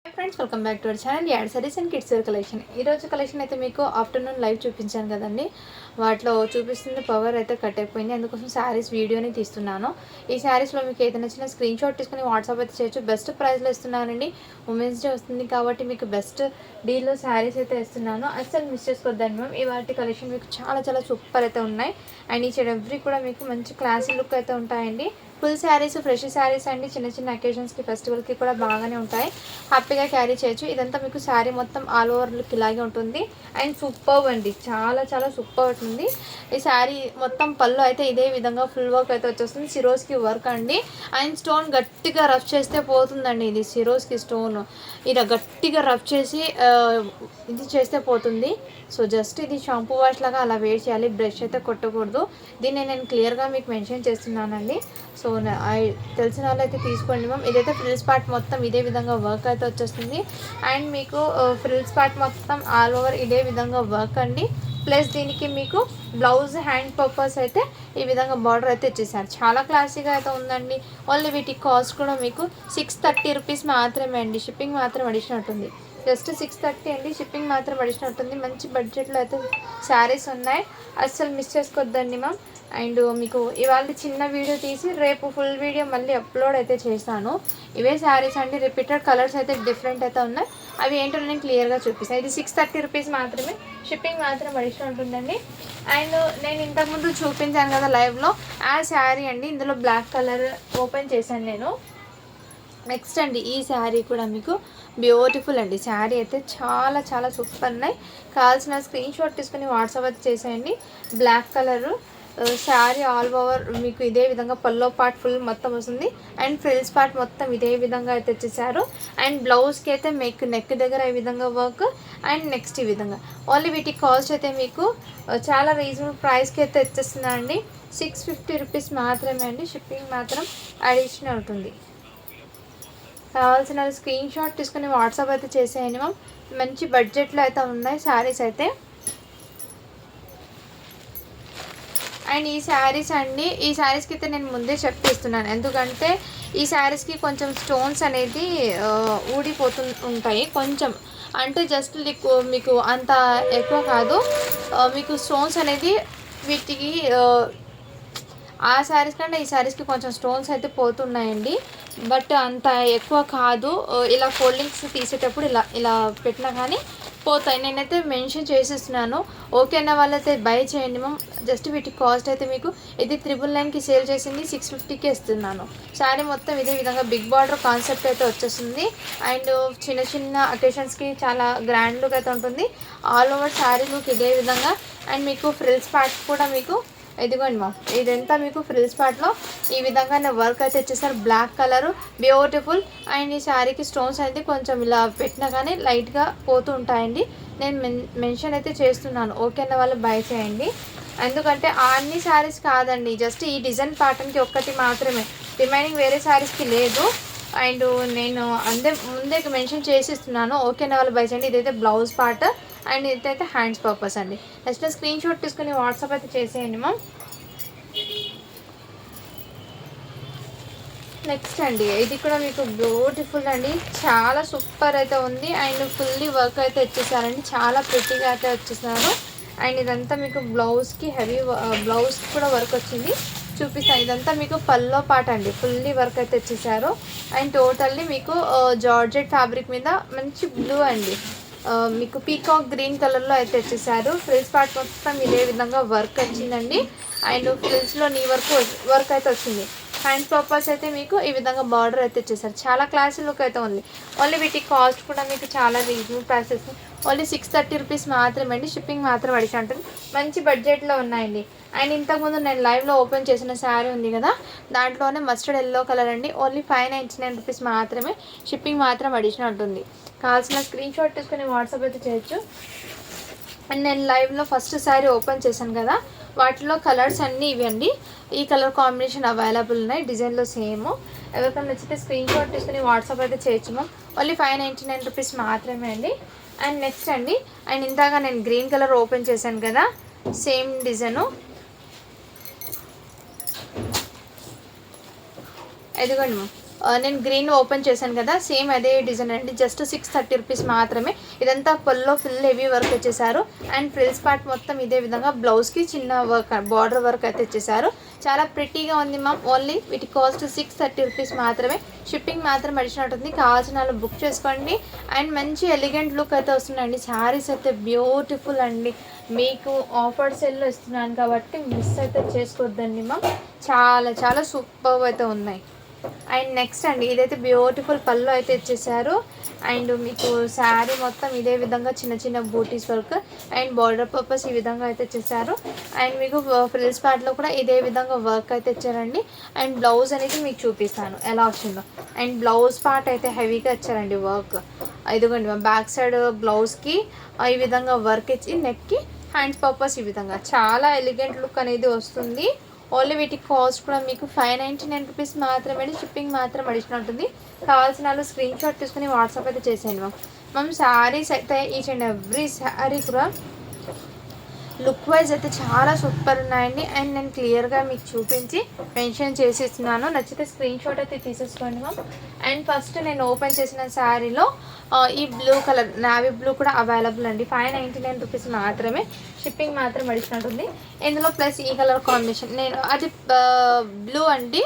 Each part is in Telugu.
Hi friends welcome back to our channel याड sarees and kids wear collection collection అయితే మీకు ఆఫ్టర్నూన్ లైవ్ చూపించాను కదండి వాటిలో చూపిస్తుంది పవర్ అయితే కట్ అయిపోయింది అందుకోసం సారీస్ వీడియోని తీస్తున్నాను ఈ సారీస్ లో మీకు ఏదైనా నచ్చిన స్క్రీన్ షాట్ తీసుకొని వాట్సాప్ అయితే చేయొచ్చు బెస్ట్ ప్రైస్ లో ఇస్తున్నానండి ఉమెన్స్ డే వస్తుంది కాబట్టి మీకు బెస్ట్ డీల్ లో సారీస్ అయితే ఇస్తున్నాను అసలు మిస్ చేసుకోవద్దండి మ్యామ్ ఇవాల్టి కలెక్షన్ మీకు చాలా చాలా సూపర్ అయితే ఉన్నాయి అండ్ ఈ ఎవ్రీ కూడా మీకు మంచి క్లాసీ లుక్ అయితే ఉంటాయండి ఫుల్ శారీస్ ఫ్రెష్ శారీస్ అండి చిన్న చిన్న అకేషన్స్కి ఫెస్టివల్కి కూడా బాగానే ఉంటాయి హ్యాపీగా క్యారీ చేయొచ్చు ఇదంతా మీకు శారీ మొత్తం ఆల్ ఓవర్ లుక్ ఇలాగే ఉంటుంది అండ్ సూపర్ అండి చాలా చాలా సూపర్ ఉంటుంది ఈ శారీ మొత్తం పళ్ళు అయితే ఇదే విధంగా ఫుల్ వర్క్ అయితే వచ్చేస్తుంది సిరోస్కి వర్క్ అండి అండ్ స్టోన్ గట్టిగా రఫ్ చేస్తే పోతుందండి ఇది సిరోస్కి స్టోన్ ఇలా గట్టిగా రఫ్ చేసి ఇది చేస్తే పోతుంది సో జస్ట్ ఇది షాంపూ వాష్ లాగా అలా వేడి చేయాలి బ్రష్ అయితే కొట్టకూడదు దీన్ని నేను క్లియర్గా మీకు మెన్షన్ చేస్తున్నానండి సో తెలిసిన వాళ్ళు అయితే తీసుకోండి మ్యామ్ ఇదైతే ఫ్రిల్స్ పార్ట్ మొత్తం ఇదే విధంగా వర్క్ అయితే వచ్చేస్తుంది అండ్ మీకు ఫ్రిల్స్ పార్ట్ మొత్తం ఆల్ ఓవర్ ఇదే విధంగా వర్క్ అండి ప్లస్ దీనికి మీకు బ్లౌజ్ హ్యాండ్ పర్పస్ అయితే ఈ విధంగా బార్డర్ అయితే ఇచ్చేసారు చాలా క్లాసీగా అయితే ఉందండి ఓన్లీ వీటి కాస్ట్ కూడా మీకు 630 రూపీస్ మాత్రమే అండి షిప్పింగ్ మాత్రం అడిషనల్ ఉంటుంది జస్ట్ 630 అండి షిప్పింగ్ మాత్రం అడిషనల్ ఉంటుంది మంచి బడ్జెట్లో అయితే శారీస్ ఉన్నాయి అస్సలు మిస్ చేసుకోవద్దండి మ్యామ్ అండ్ మీకు ఇవాళ చిన్న వీడియో తీసి రేపు ఫుల్ వీడియో మళ్ళీ అప్లోడ్ అయితే చేస్తాను ఇవే శారీస్ అండి రిపీటెడ్ కలర్స్ అయితే డిఫరెంట్ అయితే ఉన్నాయి అవి ఏంటో నేను క్లియర్గా చూపిస్తాను ఇది 630 రూపీస్ మాత్రమే షిప్పింగ్ మాత్రం అడిషనల్ ఉంటుందండి అండ్ నేను ఇంతకుముందు చూపించాను కదా లైవ్లో ఆ శారీ అండి ఇందులో బ్లాక్ కలర్ ఓపెన్ చేశాను నేను నెక్స్ట్ అండి ఈ శారీ కూడా మీకు బ్యూటిఫుల్ అండి శారీ అయితే చాలా చాలా సూపర్ ఉన్నాయి కావాల్సిన స్క్రీన్ షాట్ తీసుకుని వాట్సాప్ అయితే చేసేయండి black colour sari all over మీకు ఇదే విధంగా పల్లో పార్ట్ ఫుల్ మొత్తం వస్తుంది అండ్ ఫ్రిల్స్ పార్ట్ మొత్తం ఇదే విధంగా అయితే వచ్చేసారు అండ్ బ్లౌజ్కి అయితే మీకు నెక్ దగ్గర ఈ విధంగా వర్క్ అండ్ నెక్స్ట్ ఈ విధంగా ఓన్లీ వీటి కాస్ట్ అయితే మీకు చాలా రీజనబుల్ ప్రైస్కి అయితే వచ్చేస్తుందండి 650 రూపీస్ మాత్రమే అండి షిప్పింగ్ మాత్రం అడిషనల్ ఉంటుంది కావాల్సిన స్క్రీన్ షాట్ తీసుకుని వాట్సాప్ అయితే చేసేయండి మ్యామ్ మంచి బడ్జెట్లో అయితే ఉన్నాయి శారీస్ అయితే అండ్ ఈ శారీస్ అండి ఈ శారీస్కి అయితే నేను ముందే చెప్పిస్తున్నాను ఎందుకంటే ఈ శారీస్కి కొంచెం స్టోన్స్ అనేది ఊడిపోతూ ఉంటాయి కొంచెం అంటే జస్ట్ మీకు అంత ఎక్కువ కాదు మీకు స్టోన్స్ అనేది వీటికి ఆ శారీస్ కంటే ఈ శారీస్కి కొంచెం స్టోన్స్ అయితే పోతున్నాయండి బట్ అంత ఎక్కువ కాదు ఇలా ఫోల్డింగ్స్ తీసేటప్పుడు ఇలా ఇలా పెట్టినా కానీ పోతాయి నేనైతే మెన్షన్ చేసేస్తున్నాను ఓకే అన్న వాళ్ళైతే బై చేయండి మ్యామ్ జస్ట్ వీటి కాస్ట్ అయితే మీకు ఇది 999కి సేల్ చేసింది 650కి ఇస్తున్నాను శారీ మొత్తం ఇదే విధంగా బిగ్ బార్డర్ కాన్సెప్ట్ అయితే వచ్చేస్తుంది అండ్ చిన్న చిన్న అకేషన్స్కి చాలా గ్రాండ్ లుక్ అయితే ఉంటుంది ఆల్ ఓవర్ శారీ లుక్ ఇదే విధంగా అండ్ మీకు ఫ్రిల్స్ పార్ట్ కూడా మీకు ఇదిగోండి మా ఇదంతా మీకు ఫ్రిల్స్ పార్ట్లో ఈ విధంగానే వర్క్ అయితే వచ్చేసారు బ్లాక్ కలర్ బ్యూటిఫుల్ అండ్ ఈ శారీకి స్టోన్స్ అయితే కొంచెం ఇలా పెట్టినా కానీ లైట్గా పోతూ ఉంటాయండి నేను మెన్షన్ అయితే చేస్తున్నాను ఓకే అన్న వాళ్ళు బై చేయండి ఎందుకంటే అన్ని శారీస్ కాదండి జస్ట్ ఈ డిజైన్ ప్యాటర్న్కి ఒక్కటి మాత్రమే రిమైనింగ్ వేరే శారీస్కి లేదు అండ్ నేను ముందే మెన్షన్ చేసిస్తున్నాను ఓకే అన్న వాళ్ళు బై చేయండి ఇదైతే బ్లౌజ్ పార్ట్ అండ్ ఇదైతే హ్యాండ్స్ పర్పస్ అండి నెక్స్ట్ స్క్రీన్ షాట్ తీసుకుని వాట్సాప్ అయితే చేసేయండి మ్యామ్ నెక్స్ట్ అండి ఇది కూడా మీకు బ్యూటిఫుల్ అండి చాలా సూపర్ అయితే ఉంది అండ్ ఫుల్లీ వర్క్ అయితే వచ్చేసారండి చాలా ప్రిటీగా అయితే వచ్చేసారు అండ్ ఇదంతా మీకు బ్లౌజ్కి హెవీ బ్లౌజ్కి కూడా వర్క్ వచ్చింది చూపిస్తాను ఇదంతా మీకు పల్లో పాట అండి ఫుల్లీ వర్క్ అయితే వచ్చేసారు అండ్ టోటల్లీ మీకు జార్జెట్ ఫ్యాబ్రిక్ మీద మంచి బ్లూ అండి మీకు పీకాక్ గ్రీన్ కలర్లో అయితే వచ్చేసారు ఫ్రిల్స్ పార్ట్ మొత్తం ఇదే విధంగా వర్క్ వచ్చిందండి అండ్ ఫ్రిల్స్లో నీ వర్క్ అయితే వచ్చింది హ్యాండ్స్ పర్పస్ అయితే మీకు ఈ విధంగా బార్డర్ అయితే వచ్చేసారు చాలా క్లాసీ లుక్ అయితే ఉంది ఓన్లీ వీటి కాస్ట్ కూడా మీకు చాలా రీజనబుల్ ప్రైసెస్ ఓన్లీ 630 రూపీస్ మాత్రమే అండి షిప్పింగ్ మాత్రం అడిషన్ ఉంటుంది మంచి బడ్జెట్లో ఉన్నాయండి అండ్ ఇంతకుముందు నేను లైవ్లో ఓపెన్ చేసిన శారీ ఉంది కదా దాంట్లోనే మస్టర్డ్ ఎల్లో కలర్ అండి ఓన్లీ 599 రూపీస్ మాత్రమే షిప్పింగ్ మాత్రం అడిషనల్ ఉంటుంది కావాల్సిన స్క్రీన్ షాట్ తీసుకుని వాట్సాప్ అయితే చేయొచ్చు అండ్ నేను లైవ్లో ఫస్ట్ శారీ ఓపెన్ చేశాను కదా వాటిలో కలర్స్ అన్నీ ఇవి అండి ఈ కలర్ కాంబినేషన్ అవైలబుల్ ఉన్నాయి డిజైన్లో సేమ్ ఎవరికైనా నచ్చితే స్క్రీన్ షాట్ తీసుకుని వాట్సాప్ అయితే చేయొచ్చు మ్యామ్ ఓన్లీ 599 రూపీస్ మాత్రమే అండి అండ్ నెక్స్ట్ అండి అండ్ ఇందాక నేను గ్రీన్ కలర్ ఓపెన్ చేశాను కదా సేమ్ డిజైను ఎదుగండి మ్యామ్ నేను గ్రీన్ ఓపెన్ చేశాను కదా, సేమ్ అదే డిజైన్ అండి. జస్ట్ 630 రూపీస్ మాత్రమే. ఇదంతా పల్లో ఫుల్ హెవీ వర్క్ వచ్చేసారు. అండ్ ఫ్రిల్స్ పార్ట్ మొత్తం ఇదే విధంగా బ్లౌజ్కి చిన్న వర్క్ బార్డర్ వర్క్ అయితే వచ్చేసారు. చాలా ప్రిటీగా ఉంది మ్యామ్. ఓన్లీ వీటి కాస్ట్ 630 రూపీస్ మాత్రమే. షిప్పింగ్ మాత్రం అడిషనల్ ఉంటుంది. కావాల్సిన వాళ్ళు బుక్ చేసుకోండి. అండ్ మంచి ఎలిగెంట్ లుక్ అయితే వస్తున్నాయండి. శారీస్ అయితే బ్యూటిఫుల్ అండి. మీకు ఆఫర్ సెల్లో ఇస్తున్నాను కాబట్టి మిస్ అయితే చేసుకోవద్దండి మ్యామ్. చాలా చాలా సూపర్ అయితే ఉన్నాయి. అండ్ నెక్స్ట్ అండి, ఇదైతే బ్యూటిఫుల్ పళ్ళు అయితే ఇచ్చేసారు. అండ్ మీకు శారీ మొత్తం ఇదే విధంగా చిన్న చిన్న బూటీస్ వర్క్ అండ్ బార్డర్ పర్పస్ ఈ విధంగా అయితే ఇచ్చేసారు. అండ్ మీకు ఫ్రిల్స్ పార్ట్లో కూడా ఇదే విధంగా వర్క్ అయితే ఇచ్చారండి. అండ్ బ్లౌజ్ అనేది మీకు చూపిస్తాను ఎలా వచ్చిందో. అండ్ బ్లౌజ్ పార్ట్ అయితే హెవీగా ఇచ్చారండి వర్క్. ఇదిగోండి బ్యాక్ సైడ్ బ్లౌజ్కి ఈ విధంగా వర్క్ ఇచ్చి నెక్కి హ్యాండ్స్ పర్పస్ ఈ విధంగా చాలా ఎలిగెంట్ లుక్ అనేది వస్తుంది. ఓన్లీ వీటి కాస్ట్ కూడా మీకు 599 రూపీస్ మాత్రమే. షిప్పింగ్ మాత్రం అడిషనల్ ఉంటుంది. కావాల్సిన వాళ్ళు స్క్రీన్ షాట్ తీసుకుని వాట్సాప్ అయితే చేసేయండి మ్యామ్. శారీస్ అయితే ఈచ్ అండ్ ఎవ్రీ శారీ కూడా లుక్ వైజ్ అయితే చాలా సూపర్ ఉన్నాయండి. అండ్ నేను క్లియర్గా మీకు చూపించి మెన్షన్ చేసేస్తున్నాను. నచ్చితే స్క్రీన్ షాట్ అయితే తీసేసుకోండి మ్యామ్. అండ్ ఫస్ట్ నేను ఓపెన్ చేసిన శారీలో ఈ బ్లూ కలర్ నావీ బ్లూ కూడా అవైలబుల్ అండి. 599 రూపీస్ మాత్రమే. షిప్పింగ్ మాత్రం అడిషనల్ ఉంటుంది. ఇందులో ప్లస్ ఈ కలర్ కాంబినేషన్ నేను అది బ్లూ అండి.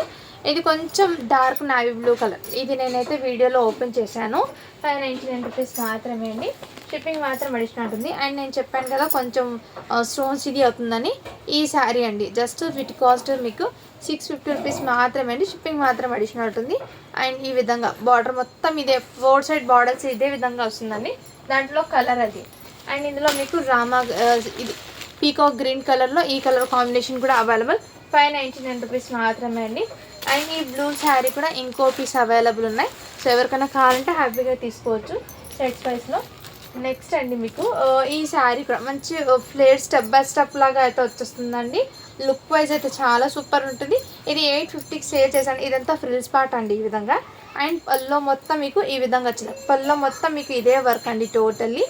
ఇది కొంచెం డార్క్ నావీ బ్లూ కలర్. ఇది నేనైతే వీడియోలో ఓపెన్ చేశాను. 599 రూపీస్ మాత్రమే అండి. షిప్పింగ్ మాత్రం అడిషనల్ ఉంటుంది. అండ్ నేను చెప్పాను కదా కొంచెం స్టోన్స్ ఇది అవుతుందని. ఈ శారీ అండి జస్ట్ వీటి కాస్ట్ మీకు 650 రూపీస్ మాత్రమే అండి. షిప్పింగ్ మాత్రం అడిషనల్ ఉంటుంది. అండ్ ఈ విధంగా బార్డర్ మొత్తం ఇదే 4 సైడ్ బార్డర్స్ ఇదే విధంగా వస్తుందండి. దాంట్లో కలర్ అది. అండ్ ఇందులో మీకు రామా ఇది పీకాక్ గ్రీన్ కలర్లో ఈ కలర్ కాంబినేషన్ కూడా అవైలబుల్. 599 రూపీస్ మాత్రమే అండి. అండ్ ఈ బ్లూ శారీ కూడా ఇంకో పీస్ అవైలబుల్ ఉన్నాయి. సో ఎవరికైనా కావాలంటే హ్యాపీగా తీసుకోవచ్చు సెట్ ప్రైస్లో. నెక్స్ట్ అండి మీకు ఈ శారీ కూడా మంచి ఫ్లేర్ స్టెప్ బై స్టెప్ లాగా అయితే వచ్చేస్తుందండి. లుక్ వైజ్ అయితే చాలా సూపర్ ఉంటుంది. ఇది 850కి సేల్ చేశాను. ఇదంతా ఫ్రిల్స్ పార్ట్ అండి ఈ విధంగా. అండ్ పల్లో మొత్తం మీకు ఈ విధంగా వచ్చింది. పల్లో మొత్తం మీకు ఇదే వర్క్ అండి టోటల్లీ.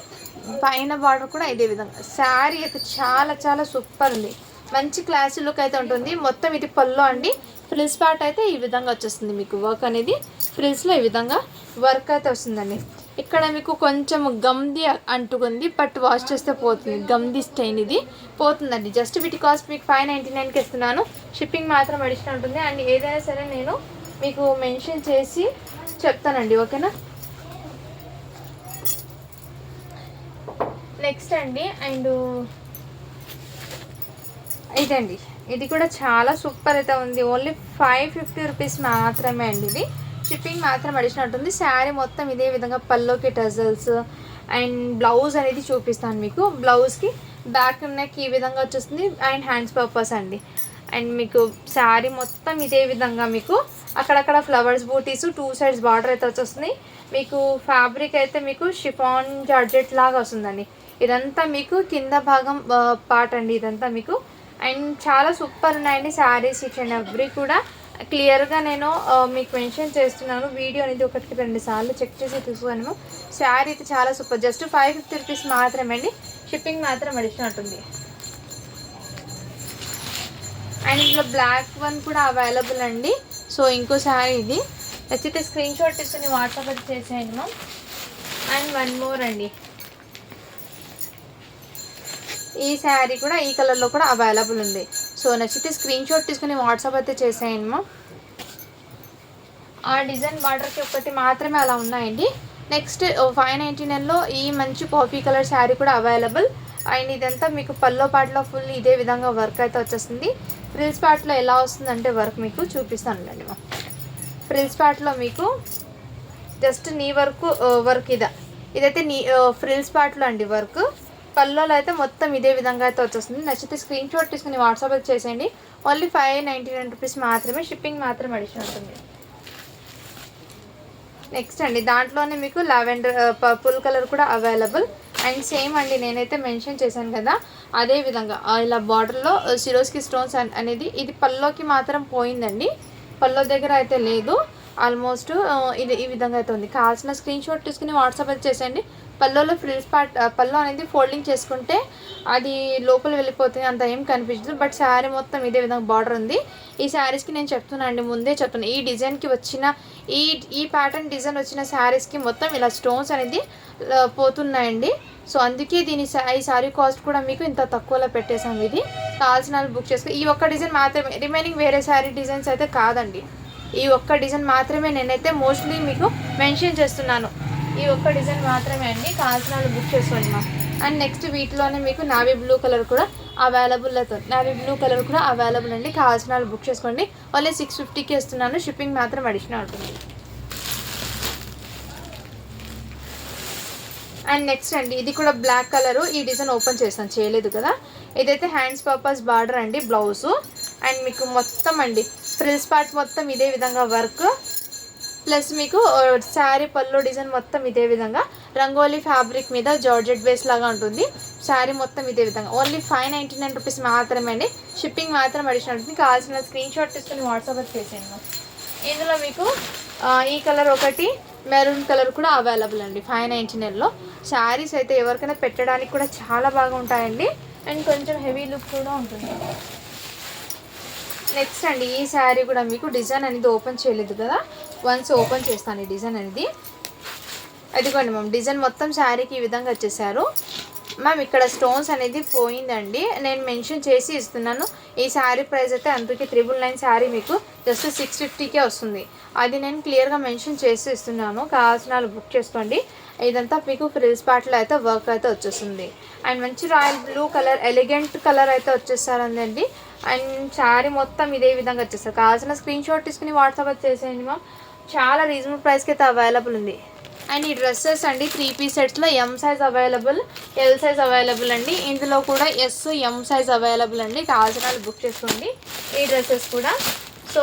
పైన బార్డర్ కూడా ఇదే విధంగా. శారీ అయితే చాలా చాలా సూపర్ ఉంది. మంచి క్లాసీ లుక్ అయితే ఉంటుంది. మొత్తం ఇది పల్లో అండి. ఫ్రిల్స్ పార్ట్ అయితే ఈ విధంగా వచ్చేస్తుంది. మీకు వర్క్ అనేది ఫ్రిల్స్లో ఈ విధంగా వర్క్ అయితే వస్తుందండి. ఇక్కడ మీకు కొంచెం గమ్ది అంటుకుంది, బట్ వాష్ చేస్తే పోతుంది. గమ్ది స్టెయిన్ ఇది పోతుందండి. జస్ట్ వీటి కాస్ట్ మీకు 599కి ఇస్తున్నాను. షిప్పింగ్ మాత్రం అడిషనల్ ఉంటుంది. అండ్ ఏదైనా సరే నేను మీకు మెన్షన్ చేసి చెప్తానండి, ఓకేనా. నెక్స్ట్ అండి అండ్ ఇదండి, ఇది కూడా చాలా సూపర్ అయితే ఉంది. ఓన్లీ 550 రూపీస్ మాత్రమే అండి. ఇది షిప్పింగ్ మాత్రం అడిషనల్ ఉంటుంది. శారీ మొత్తం ఇదే విధంగా పల్లోకి టజల్స్ అండ్ బ్లౌజ్ అనేది చూపిస్తాను మీకు. బ్లౌజ్కి బ్యాక్ నెక్ ఈ విధంగా వచ్చేస్తుంది. అండ్ హ్యాండ్స్ పర్పస్ అండి. అండ్ మీకు శారీ మొత్తం ఇదే విధంగా మీకు అక్కడక్కడ ఫ్లవర్స్ బూటీస్ 2 సైడ్స్ బార్డర్ అయితే వచ్చేస్తుంది. మీకు ఫ్యాబ్రిక్ అయితే మీకు షిఫాన్ జార్జెట్ లాగా వస్తుందండి. ఇదంతా మీకు కింద భాగం పార్ట్ అండి ఇదంతా మీకు. అండ్ చాలా సూపర్ ఉన్నాయండి శారీస్ ఈచ్ అండ్ ఎవ్రీ కూడా. క్లియర్గా నేను మీకు మెన్షన్ చేస్తున్నాను. వీడియో అనేది 1-2 సార్లు చెక్ చేసి చూసుకోను. శారీ అయితే చాలా సూపర్. జస్ట్ 550 రూపీస్ మాత్రమే అండి. షిప్పింగ్ మాత్రం అడిషనల్ ఉంటుంది. అండ్ ఇందులో బ్లాక్ వన్ కూడా అవైలబుల్ అండి. సో ఇంకో శారీ ఇది. నచ్చితే స్క్రీన్ షాట్ తీసుకుని వాట్సాప్ అయితే చేసేయండి మ్యామ్. అండ్ వన్ మోర్ అండి, ఈ శారీ కూడా ఈ కలర్లో కూడా అవైలబుల్ ఉంది. సో నచ్చితే స్క్రీన్ షాట్ తీసుకుని వాట్సాప్ అయితే చేసేయండి మా. ఆ డిజైన్ బార్డర్కి ఒకటి మాత్రమే అలా ఉన్నాయండి. నెక్స్ట్ 599లో ఈ మంచి కాఫీ కలర్ శారీ కూడా అవైలబుల్. అండ్ ఇదంతా మీకు పల్లో పార్ట్లో ఫుల్ ఇదే విధంగా వర్క్ అయితే వచ్చేస్తుంది. ఫ్రిల్స్ పార్ట్లో ఎలా వస్తుందంటే వర్క్ మీకు చూపిస్తానులేండి మా. ఫ్రిల్స్ పార్ట్లో మీకు జస్ట్ నీ వర్క్ ఇదైతే నీ ఫ్రిల్స్ పార్ట్లో అండి వర్క్. పల్లోలో అయితే మొత్తం ఇదే విధంగా అయితే వచ్చేస్తుంది. నచ్చితే స్క్రీన్ షాట్ తీసుకుని వాట్సాప్ అయితే చేసేయండి. ఓన్లీ 599 రూపీస్ మాత్రమే. షిప్పింగ్ మాత్రం అడిషనల్ ఉంటుంది. నెక్స్ట్ అండి దాంట్లోనే మీకు లావెండర్ పర్పుల్ కలర్ కూడా అవైలబుల్. అండ్ సేమ్ అండి నేనైతే మెన్షన్ చేశాను కదా అదే విధంగా ఇలా బార్డర్లో సిరోస్కి స్టోన్స్ అనేది ఇది పల్లోకి మాత్రం పోయిందండి. పల్లో దగ్గర అయితే లేదు. ఆల్మోస్ట్ ఇది ఈ విధంగా అయితే ఉంది. కావాల్సిన స్క్రీన్ షాట్ తీసుకుని వాట్సాప్ అయితే చేసేయండి. పళ్ళులో ఫ్రిల్స్ పార్ట్ పళ్ళు అనేది ఫోల్డింగ్ చేసుకుంటే అది లోపల వెళ్ళిపోతుంది, అంత ఏం కనిపించదు. బట్ శారీ మొత్తం ఇదే విధంగా బార్డర్ ఉంది. ఈ శారీస్కి నేను చెప్తున్నాను అండి, ముందే చెప్తున్నాను, ఈ డిజైన్కి వచ్చిన ఈ ప్యాటర్న్ డిజైన్ వచ్చిన శారీస్కి మొత్తం ఇలా స్టోన్స్ అనేది పోతున్నాయండి. సో అందుకే ఈ శారీ కాస్ట్ కూడా మీకు ఇంత తక్కువలో పెట్టేసాం. ఇది కావాల్సిన బుక్ చేసుకుని ఈ ఒక్క డిజైన్ మాత్రమే, రిమైనింగ్ వేరే శారీ డిజైన్స్ అయితే కాదండి. ఈ ఒక్క డిజైన్ మాత్రమే నేనైతే మోస్ట్లీ మీకు మెన్షన్ చేస్తున్నాను. ఈ ఒక్క డిజైన్ మాత్రమే అండి, కావాల్సిన బుక్ చేసుకోండి మా. అండ్ నెక్స్ట్ వీటిలోనే మీకు నావీ బ్లూ కలర్ కూడా అవైలబుల్ అవుతుంది. నావీ బ్లూ కలర్ కూడా అవైలబుల్ అండి, కావాల్సిన బుక్ చేసుకోండి. ఓన్లీ 650కి ఇస్తున్నాను, షిప్పింగ్ మాత్రం అడిషనల్ ఉంటుంది. అండ్ నెక్స్ట్ అండి, ఇది కూడా బ్లాక్ కలరు. ఈ డిజైన్ ఓపెన్ చేస్తాను, చేయలేదు కదా. ఇదైతే హ్యాండ్స్ పర్పస్ బార్డర్ అండి, బ్లౌజు. అండ్ మీకు మొత్తం అండి ఫ్రిల్స్ పార్ట్ మొత్తం ఇదే విధంగా వర్క్, ప్లస్ మీకు శారీ పళ్ళు డిజైన్ మొత్తం ఇదే విధంగా రంగోలీ ఫ్యాబ్రిక్ మీద జార్జెట్ బేస్ లాగా ఉంటుంది. శారీ మొత్తం ఇదే విధంగా ఓన్లీ 599 రూపీస్ మాత్రమే అండి, షిప్పింగ్ మాత్రం అడిషనల్ ఉంటుంది. కావాల్సిన స్క్రీన్ షాట్ తీసుకుని వాట్సాప్ చేసేయండి. ఇందులో మీకు ఈ కలర్ ఒకటి, మెరూన్ కలర్ కూడా అవైలబుల్ అండి 599లో. శారీస్ అయితే ఎవరికైనా పెట్టడానికి కూడా చాలా బాగా ఉంటాయండి. అండ్ కొంచెం హెవీ లుక్ కూడా ఉంటుంది. నెక్స్ట్ అండి, ఈ శారీ కూడా మీకు డిజైన్ అనేది ఓపెన్ చేయలేదు కదా, వన్స్ ఓపెన్ చేస్తాను ఈ డిజైన్ అనేది. అదిగోండి మ్యామ్, డిజైన్ మొత్తం శారీకి ఈ విధంగా వచ్చేసారు. మ్యామ్ ఇక్కడ స్టోన్స్ అనేది పోయిందండి, నేను మెన్షన్ చేసి ఇస్తున్నాను. ఈ శారీ ప్రైస్ అయితే అందుకే 999 శారీ మీకు జస్ట్ 650కే వస్తుంది. అది నేను క్లియర్గా మెన్షన్ చేసి ఇస్తున్నాను, కావాల్సిన బుక్ చేసుకోండి. ఇదంతా మీకు ఫ్రిల్స్ పార్ట్లో అయితే వర్క్ అయితే వచ్చేస్తుంది. అండ్ మంచి royal blue colour, elegant colour అయితే వచ్చేసారండి. అండ్ శారీ మొత్తం ఇదే విధంగా వచ్చేస్తారు. కావాల్సిన స్క్రీన్ షాట్ తీసుకుని వాట్సాప్ చేసేయండి మ్యామ్. చాలా రీజనబుల్ ప్రైస్కి అయితే అవైలబుల్ ఉంది. అండ్ ఈ డ్రెస్సెస్ అండి 3 పీస్ సెట్స్లో M size available, L size available అండి. ఇందులో కూడా ఎస్, ఎం సైజ్ అవైలబుల్ అండి, కావాల్సిన బుక్ చేసుకోండి ఈ డ్రెస్సెస్ కూడా. సో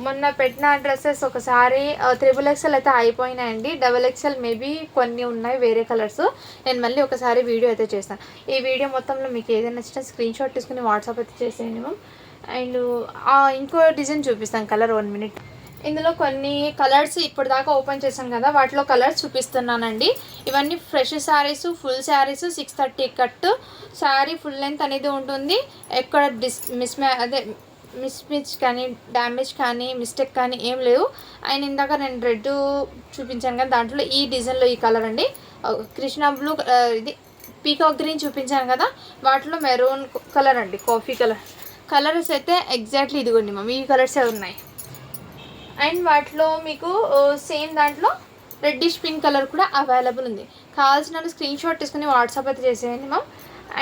మొన్న పెట్టిన డ్రెస్సెస్ ఒకసారి 3XL అయితే అయిపోయినాయండి. XXL మేబీ కొన్ని ఉన్నాయి వేరే కలర్స్. నేను మళ్ళీ ఒకసారి వీడియో అయితే చేస్తాను. ఈ వీడియో మొత్తంలో మీకు ఏదైనా నచ్చిన స్క్రీన్ షాట్ తీసుకుని వాట్సాప్ అయితే చేసేయండి మ్యామ్. అండ్ ఇంకో డిజైన్ చూపిస్తాను, కలర్ 1 మినిట్. ఇందులో కొన్ని కలర్స్ ఇప్పుడు దాకా ఓపెన్ చేశాను కదా, వాటిలో కలర్స్ చూపిస్తున్నానండి. ఇవన్నీ fresh saris, full saris, 630 cut sari, full length అనేది ఉంటుంది. ఎక్కడ మిస్మ్యాచ్ కానీ, డ్యామేజ్ కానీ, మిస్టేక్ కానీ ఏం లేవు. అండ్ ఇందాక నేను రెడ్ చూపించాను కదా, దాంట్లో ఈ డిజైన్లో ఈ కలర్ అండి, కృష్ణ బ్లూ, ఇది పీకాక్ గ్రీన్ చూపించాను కదా, వాటిలో మెరూన్ కలర్ అండి, కాఫీ కలర్. కలర్స్ అయితే ఎగ్జాక్ట్లీ ఇదిగోండి మ్యామ్, ఈ కలర్సే ఉన్నాయి. అండ్ వాటిలో మీకు సేమ్ దాంట్లో రెడ్డిష్ పింక్ కలర్ కూడా అవైలబుల్ ఉంది. కావాల్సిన స్క్రీన్ షాట్ తీసుకుని వాట్సాప్ అయితే చేసేయండి మ్యామ్.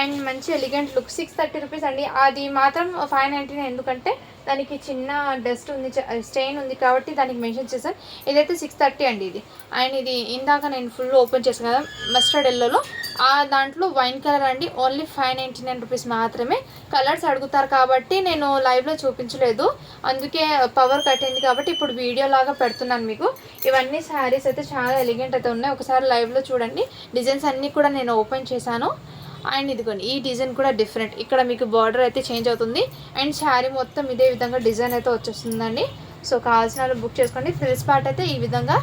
అండ్ మంచి ఎలిగెంట్ లుక్, 630 రూపీస్ అండి. అది మాత్రం 599, ఎందుకంటే దానికి చిన్న డస్ట్ ఉంది, స్టెయిన్ ఉంది కాబట్టి దానికి మెన్షన్ చేశాను. ఇదైతే 630 అండి ఇది. అండ్ ఇది ఇందాక నేను ఫుల్ ఓపెన్ చేశాను కదా మస్టర్డ్ ఎల్లోలో, ఆ దాంట్లో వైన్ కలర్ అండి, ఓన్లీ 599 రూపీస్ మాత్రమే. కలర్స్ అడుగుతారు కాబట్టి నేను లైవ్లో చూపించలేదు, అందుకే పవర్ కట్ అయింది కాబట్టి ఇప్పుడు వీడియో లాగా పెడుతున్నాను మీకు. ఇవన్నీ శారీస్ అయితే చాలా ఎలిగెంట్ అయితే ఉన్నాయి, ఒకసారి లైవ్లో చూడండి. డిజైన్స్ అన్నీ కూడా నేను ఓపెన్ చేశాను. అండ్ ఇదిగోండి, ఈ డిజైన్ కూడా డిఫరెంట్, ఇక్కడ మీకు బార్డర్ అయితే చేంజ్ అవుతుంది. అండ్ శారీ మొత్తం ఇదే విధంగా డిజైన్ అయితే వచ్చేస్తుందండి. సో కావాల్సిన బుక్ చేసుకోండి. ఫ్రిల్స్ పార్ట్ అయితే ఈ విధంగా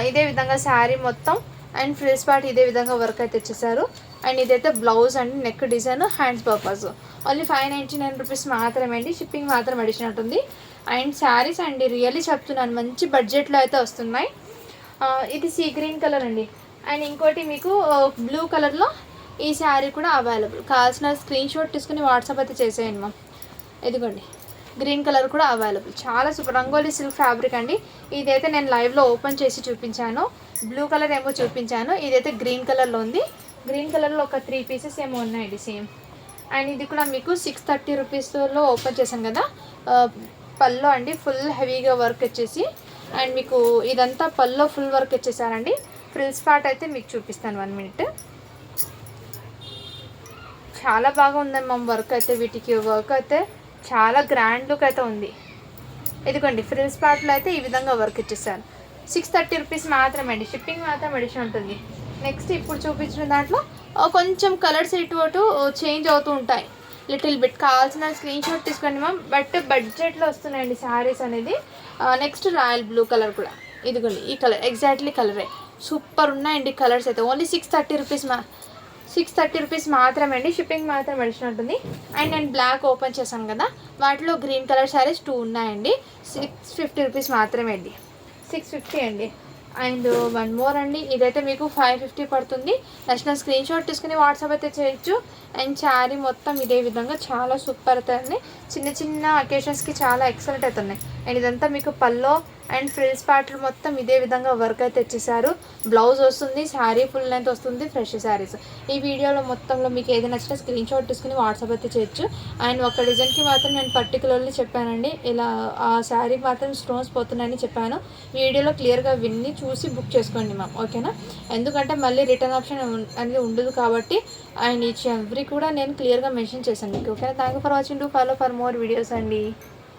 ఇదే విధంగా శారీ మొత్తం, అండ్ ఫ్రిల్స్ పార్ట్ ఇదే విధంగా వర్క్ అయితే ఇచ్చేసారు. అండ్ ఇదైతే బ్లౌజ్ అండి, neck design, hands purpose. Only 599 rupees మాత్రమే అండి, షిప్పింగ్ మాత్రం అడిషనల్ ఉంటుంది. అండ్ శారీస్ అండి రియల్లీ చెప్తున్నాను, మంచి బడ్జెట్లో అయితే వస్తున్నాయి. ఇది సీ గ్రీన్ కలర్ అండి. అండ్ ఇంకోటి మీకు బ్లూ కలర్లో ఈ శారీ కూడా అవైలబుల్. కావాల్సిన స్క్రీన్ షాట్ తీసుకుని వాట్సాప్ అయితే చేసేయండి మ్యామ్. ఇదిగోండి, గ్రీన్ కలర్ కూడా అవైలబుల్, చాలా సూపర్ రంగోలీ సిల్క్ ఫ్యాబ్రిక్ అండి. ఇదైతే నేను లైవ్లో ఓపెన్ చేసి చూపించాను, బ్లూ కలర్ ఏమో చూపించాను, ఇదైతే గ్రీన్ కలర్లో ఉంది. గ్రీన్ కలర్లో ఒక 3 పీసెస్ ఏమో ఉన్నాయండి సేమ్. అండ్ ఇది కూడా మీకు 630 రూపీస్లో ఓపెన్ చేశాను కదా. పల్లో అండి ఫుల్ హెవీగా వర్క్ వచ్చేసి, అండ్ మీకు ఇదంతా పల్లో ఫుల్ వర్క్ వచ్చేసారండి. ఫ్రిల్స్ పార్ట్ అయితే మీకు చూపిస్తాను 1 మినిట్. చాలా బాగా ఉందండి మా వర్క్ అయితే, వీటికి వర్క్ అయితే చాలా గ్రాండ్ లుక్ అయితే ఉంది. ఇదిగోండి, ఫ్రిల్స్ పార్ట్లో అయితే ఈ విధంగా వర్క్ ఇచ్చేసాను. 630 రూపీస్ మాత్రమే అండి, షిప్పింగ్ మాత్రం అడిషన్ ఉంటుంది. నెక్స్ట్ ఇప్పుడు చూపించిన దాంట్లో కొంచెం కలర్స్ ఇటు అటు చేంజ్ అవుతూ ఉంటాయి. లిటిల్ బిట్ కావాల్సిన స్క్రీన్ షాట్ తీసుకోండి మ్యామ్. బట్ బడ్జెట్లో వస్తున్నాయండి శారీస్ అనేది. నెక్స్ట్ రాయల్ బ్లూ కలర్ కూడా ఇదిగోండి, ఈ కలర్ ఎగ్జాక్ట్లీ కలరే. సూపర్ ఉన్నాయండి కలర్స్ అయితే. ఓన్లీ 630 రూపీస్ 630 రూపీస్ మాత్రమే అండి. షిప్పింగ్ మాత్రం అడిషన్ ఉంటుంది. అండ్ నేను బ్లాక్ ఓపెన్ చేశాను కదా, వాటిలో గ్రీన్ కలర్ శారీస్ 2 ఉన్నాయండి. 650 రూపీస్ మాత్రమే అండి, 650 అండి. అండ్ వన్ మోర్ అండి, ఇదైతే మీకు 550 పడుతుంది. నచ్చిన స్క్రీన్ షాట్ తీసుకుని వాట్సాప్ అయితే చేయొచ్చు. అండ్ శారీ మొత్తం ఇదే విధంగా చాలా సూపర్ అవుతాయండి. చిన్న చిన్న అకేషన్స్కి చాలా ఎక్సలెంట్ అవుతున్నాయి. అండ్ ఇదంతా మీకు పల్లో అండ్ ఫ్రిల్స్ పార్ట్లు మొత్తం ఇదే విధంగా వర్క్ అయితే ఇచ్చేసారు. బ్లౌజ్ వస్తుంది, శారీ ఫుల్ లెంత్ వస్తుంది, ఫ్రెష్ శారీస్. ఈ వీడియోలో మొత్తంలో మీకు ఏది నచ్చినా స్క్రీన్ షాట్ తీసుకుని వాట్సాప్ అయితే చేయొచ్చు. అండ్ ఒక డిజైన్కి మాత్రం నేను పర్టికులర్లీ చెప్పానండి, ఇలా ఆ శారీ మాత్రం స్టోన్స్ పోతున్నాయని చెప్పాను. వీడియోలో క్లియర్గా విన్ని చూసి బుక్ చేసుకోండి మ్యామ్, ఓకేనా? ఎందుకంటే మళ్ళీ రిటర్న్ ఆప్షన్ అనేది ఉండదు కాబట్టి. అండ్ ఈచ్ ఎవ్రీ కూడా నేను క్లియర్గా మెన్షన్ చేశాను మీకు, ఓకేనా? Thank you for watching. To follow for more videos అండి.